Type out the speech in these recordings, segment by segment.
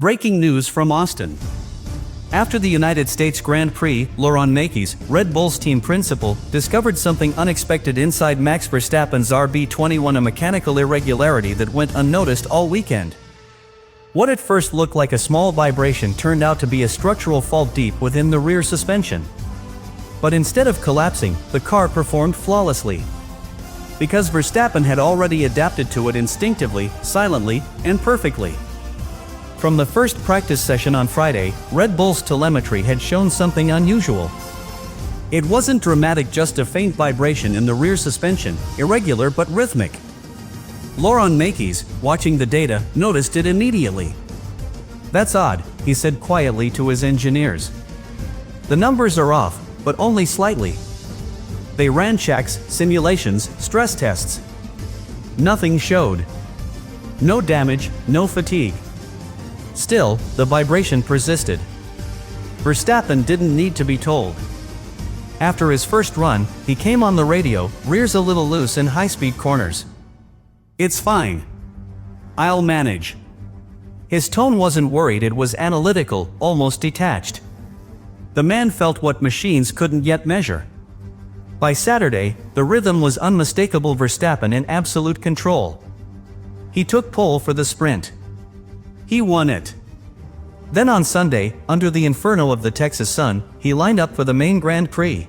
Breaking news from Austin. After the United States Grand Prix, Laurent Mekies, Red Bull's team principal, discovered something unexpected inside Max Verstappen's RB21, a mechanical irregularity that went unnoticed all weekend. What at first looked like a small vibration turned out to be a structural fault deep within the rear suspension. But instead of collapsing, the car performed flawlessly. Because Verstappen had already adapted to it instinctively, silently, and perfectly. From the first practice session on Friday, Red Bull's telemetry had shown something unusual. It wasn't dramatic, just a faint vibration in the rear suspension, irregular but rhythmic. Laurent Mekies, watching the data, noticed it immediately. "That's odd," he said quietly to his engineers. "The numbers are off, but only slightly." They ran checks, simulations, stress tests. Nothing showed. No damage, no fatigue. Still, the vibration persisted. Verstappen didn't need to be told. After his first run, he came on the radio, "Rear's a little loose in high-speed corners. It's fine. I'll manage." His tone wasn't worried, it was analytical, almost detached. The man felt what machines couldn't yet measure. By Saturday, the rhythm was unmistakable, Verstappen in absolute control. He took pole for the sprint. He won it. Then on Sunday, under the inferno of the Texas sun, he lined up for the main Grand Prix.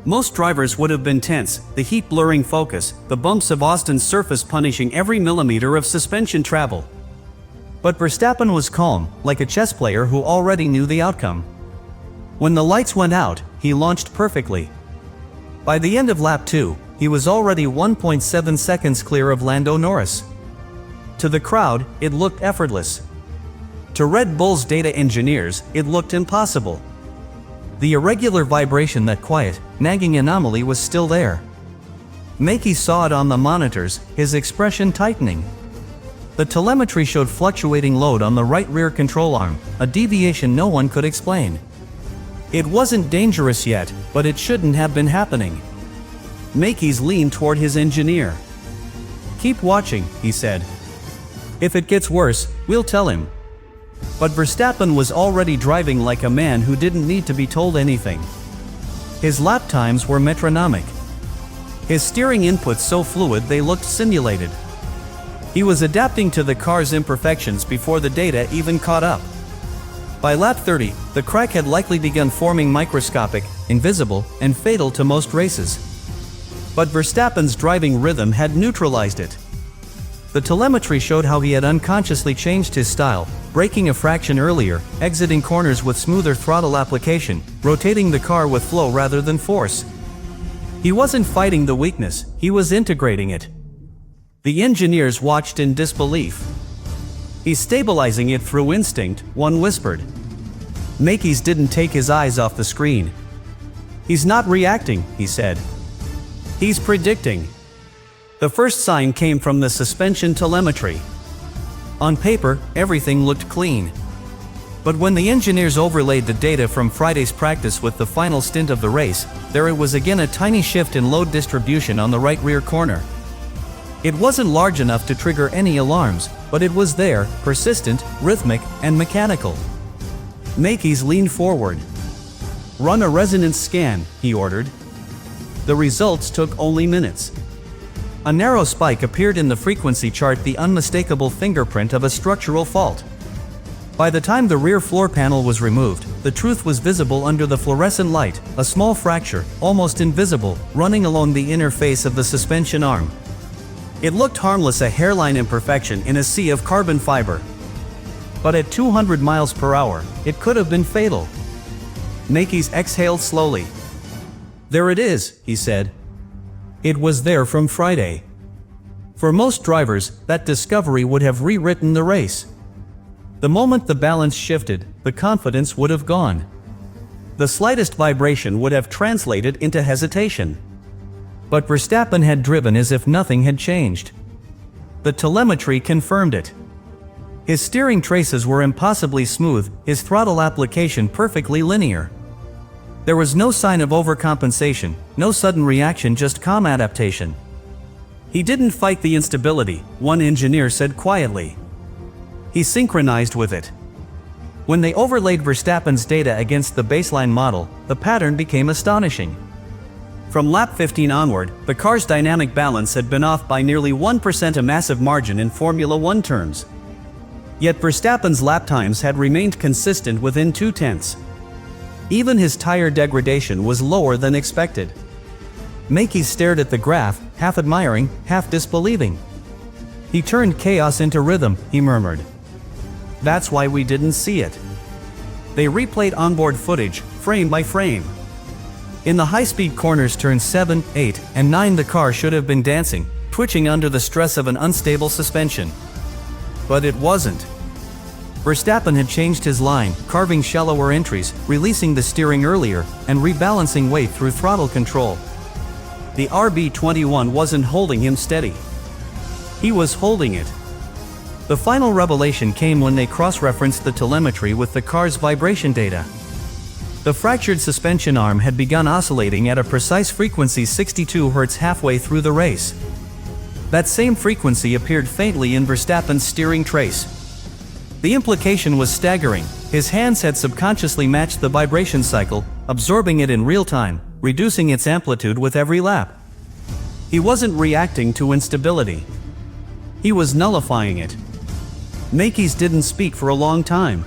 Most drivers would have been tense, the heat blurring focus, the bumps of Austin's surface punishing every millimeter of suspension travel. But Verstappen was calm, like a chess player who already knew the outcome. When the lights went out, he launched perfectly. By the end of lap 2, he was already 1.7 seconds clear of Lando Norris. To the crowd, it looked effortless. To Red Bull's data engineers, it looked impossible. The irregular vibration, that quiet, nagging anomaly, was still there. Mekies saw it on the monitors, his expression tightening. The telemetry showed fluctuating load on the right rear control arm, a deviation no one could explain. It wasn't dangerous yet, but it shouldn't have been happening. Mekies leaned toward his engineer. "Keep watching," he said. "If it gets worse, we'll tell him." But Verstappen was already driving like a man who didn't need to be told anything. His lap times were metronomic. His steering inputs so fluid they looked simulated. He was adapting to the car's imperfections before the data even caught up. By lap 30, the crack had likely begun forming, microscopic, invisible, and fatal to most races. But Verstappen's driving rhythm had neutralized it. The telemetry showed how he had unconsciously changed his style, braking a fraction earlier, exiting corners with smoother throttle application, rotating the car with flow rather than force. He wasn't fighting the weakness, he was integrating it. The engineers watched in disbelief. "He's stabilizing it through instinct," one whispered. Mekies didn't take his eyes off the screen. "He's not reacting," he said. "He's predicting." The first sign came from the suspension telemetry. On paper, everything looked clean. But when the engineers overlaid the data from Friday's practice with the final stint of the race, there it was again, a tiny shift in load distribution on the right rear corner. It wasn't large enough to trigger any alarms, but it was there, persistent, rhythmic, and mechanical. Mekies leaned forward. "Run a resonance scan," he ordered. The results took only minutes. A narrow spike appeared in the frequency chart, the unmistakable fingerprint of a structural fault. By the time the rear floor panel was removed, the truth was visible under the fluorescent light, a small fracture, almost invisible, running along the inner face of the suspension arm. It looked harmless, a hairline imperfection in a sea of carbon fiber. But at 200 miles per hour, it could have been fatal. Mekies exhaled slowly. "There it is," he said. It was there from Friday. For most drivers, that discovery would have rewritten the race. The moment the balance shifted, the confidence would have gone. The slightest vibration would have translated into hesitation. But Verstappen had driven as if nothing had changed. The telemetry confirmed it. His steering traces were impossibly smooth, his throttle application perfectly linear. There was no sign of overcompensation, no sudden reaction, just calm adaptation. "He didn't fight the instability," one engineer said quietly. He synchronized with it. When they overlaid Verstappen's data against the baseline model, the pattern became astonishing. From lap 15 onward, the car's dynamic balance had been off by nearly 1%, a massive margin in Formula One terms. Yet Verstappen's lap times had remained consistent within 0.2. Even his tire degradation was lower than expected. Mekies stared at the graph, half admiring, half disbelieving. "He turned chaos into rhythm," he murmured. "That's why we didn't see it." They replayed onboard footage, frame by frame. In the high-speed corners turns 7, 8, and 9 the car should have been dancing, twitching under the stress of an unstable suspension. But it wasn't. Verstappen had changed his line, carving shallower entries, releasing the steering earlier, and rebalancing weight through throttle control. The RB21 wasn't holding him steady. He was holding it. The final revelation came when they cross-referenced the telemetry with the car's vibration data. The fractured suspension arm had begun oscillating at a precise frequency 62 Hz halfway through the race. That same frequency appeared faintly in Verstappen's steering trace. The implication was staggering. His hands had subconsciously matched the vibration cycle, absorbing it in real time, reducing its amplitude with every lap. He wasn't reacting to instability. He was nullifying it. Mekies didn't speak for a long time.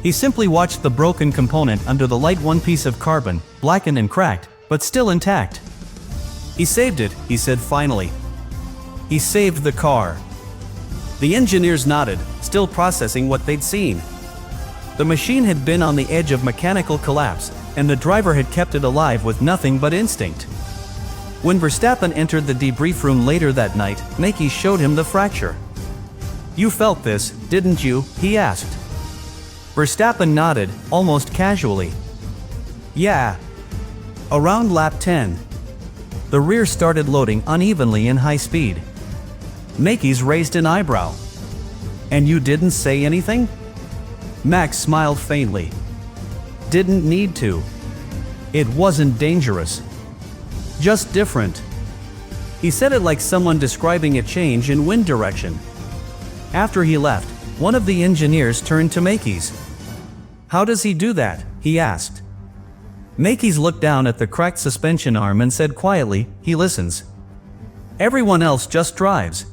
He simply watched the broken component under the light, one piece of carbon, blackened and cracked, but still intact. "He saved it," he said finally. "He saved the car." The engineers nodded, still processing what they'd seen. The machine had been on the edge of mechanical collapse, and the driver had kept it alive with nothing but instinct. When Verstappen entered the debrief room later that night, Mekies showed him the fracture. "You felt this, didn't you?" he asked. Verstappen nodded, almost casually. "Yeah." Around lap 10, the rear started loading unevenly in high speed. Mekies raised an eyebrow. "And you didn't say anything?" Max smiled faintly. "Didn't need to. It wasn't dangerous. Just different." He said it like someone describing a change in wind direction. After he left, one of the engineers turned to Mekies. "How does he do that?" he asked. Mekies looked down at the cracked suspension arm and said quietly, "He listens. Everyone else just drives."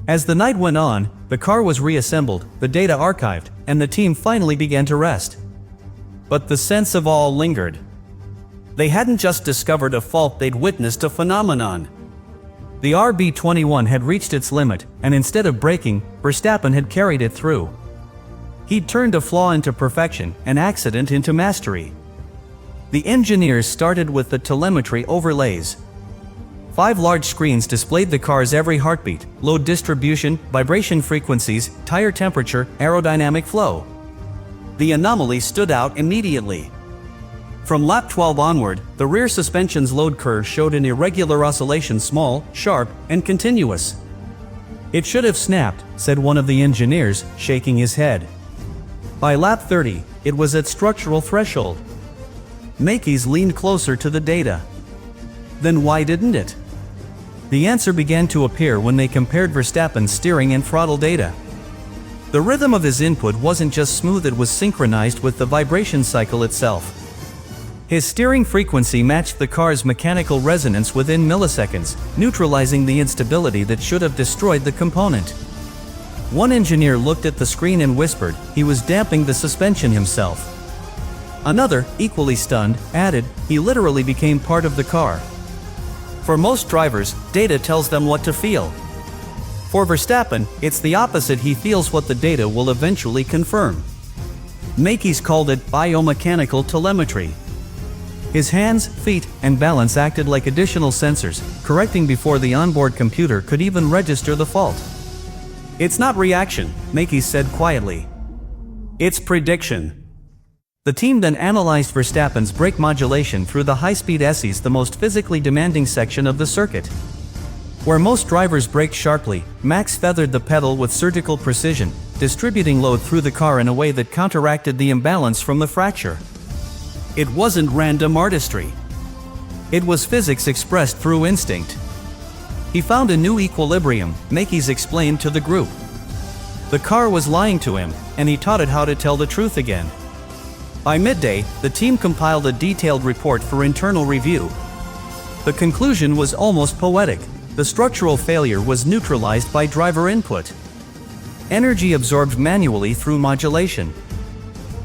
As the night went on, the car was reassembled, the data archived, and the team finally began to rest. But the sense of awe lingered. They hadn't just discovered a fault, they'd witnessed a phenomenon. The RB21 had reached its limit, and instead of braking, Verstappen had carried it through. He'd turned a flaw into perfection, an accident into mastery. The engineers started with the telemetry overlays. 5 large screens displayed the car's every heartbeat, load distribution, vibration frequencies, tire temperature, aerodynamic flow. The anomaly stood out immediately. From lap 12 onward, the rear suspension's load curve showed an irregular oscillation, small, sharp, and continuous. "It should have snapped," said one of the engineers, shaking his head. By lap 30, it was at structural threshold. Mekies leaned closer to the data. Then why didn't it? The answer began to appear when they compared Verstappen's steering and throttle data. The rhythm of his input wasn't just smooth, it was synchronized with the vibration cycle itself. His steering frequency matched the car's mechanical resonance within milliseconds, neutralizing the instability that should have destroyed the component. One engineer looked at the screen and whispered, he was damping the suspension himself. Another, equally stunned, added, he literally became part of the car. For most drivers, data tells them what to feel. For Verstappen, it's the opposite, he feels what the data will eventually confirm. Mekies called it biomechanical telemetry. His hands, feet, and balance acted like additional sensors, correcting before the onboard computer could even register the fault. "It's not reaction," Mekies said quietly. "It's prediction." The team then analyzed Verstappen's brake modulation through the high-speed SEs, the most physically demanding section of the circuit. Where most drivers brake sharply, Max feathered the pedal with surgical precision, distributing load through the car in a way that counteracted the imbalance from the fracture. It wasn't random artistry. It was physics expressed through instinct. He found a new equilibrium, Mekies explained to the group. The car was lying to him, and he taught it how to tell the truth again. By midday, the team compiled a detailed report for internal review. The conclusion was almost poetic. The structural failure was neutralized by driver input. Energy absorbed manually through modulation.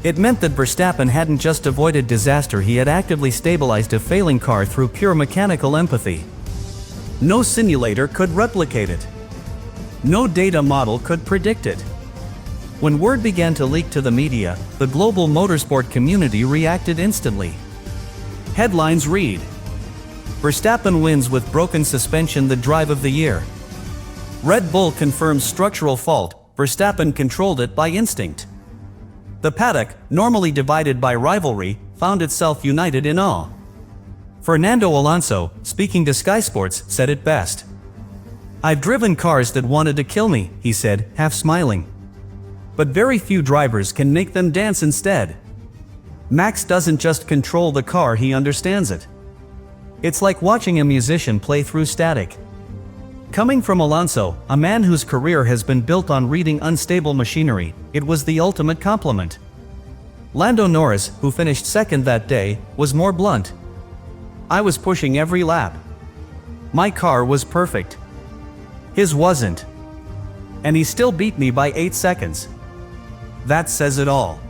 It meant that Verstappen hadn't just avoided disaster, he had actively stabilized a failing car through pure mechanical empathy. No simulator could replicate it. No data model could predict it. When word began to leak to the media, the global motorsport community reacted instantly. Headlines read: Verstappen wins with broken suspension the drive of the year. Red Bull confirms structural fault, Verstappen controlled it by instinct. The paddock, normally divided by rivalry, found itself united in awe. Fernando Alonso, speaking to Sky Sports, said it best. "I've driven cars that wanted to kill me," he said, half smiling. "But very few drivers can make them dance instead. Max doesn't just control the car, he understands it. It's like watching a musician play through static." Coming from Alonso, a man whose career has been built on reading unstable machinery, it was the ultimate compliment. Lando Norris, who finished second that day, was more blunt. "I was pushing every lap. My car was perfect. His wasn't. And he still beat me by 8 seconds. That says it all."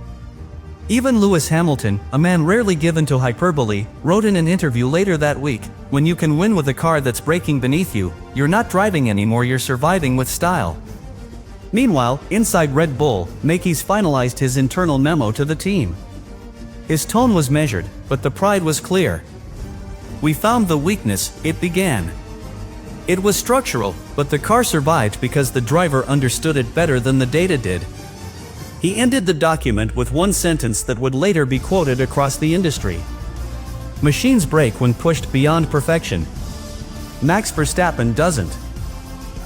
Even Lewis Hamilton, a man rarely given to hyperbole, wrote in an interview later that week, "When you can win with a car that's breaking beneath you, you're not driving anymore, you're surviving with style." Meanwhile, inside Red Bull, Mekies finalized his internal memo to the team. His tone was measured, but the pride was clear. "We found the weakness," it began. "It was structural, but the car survived because the driver understood it better than the data did." He ended the document with one sentence that would later be quoted across the industry: "Machines break when pushed beyond perfection. Max Verstappen doesn't."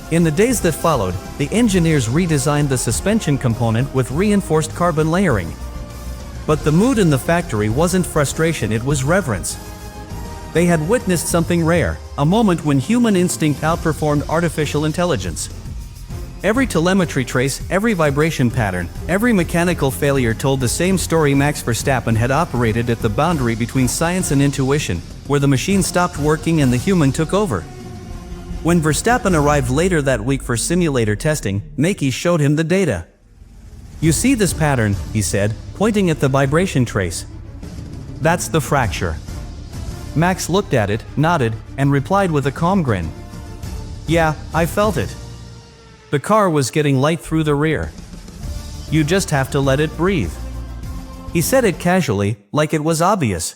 In the days that followed, the engineers redesigned the suspension component with reinforced carbon layering. But the mood in the factory wasn't frustration, it was reverence. They had witnessed something rare, a moment when human instinct outperformed artificial intelligence. Every telemetry trace, every vibration pattern, every mechanical failure told the same story: Max Verstappen had operated at the boundary between science and intuition, where the machine stopped working and the human took over. When Verstappen arrived later that week for simulator testing, Mekies showed him the data. "You see this pattern," he said, pointing at the vibration trace. "That's the fracture." Max looked at it, nodded, and replied with a calm grin. "Yeah, I felt it. The car was getting light through the rear. You just have to let it breathe." He said it casually, like it was obvious.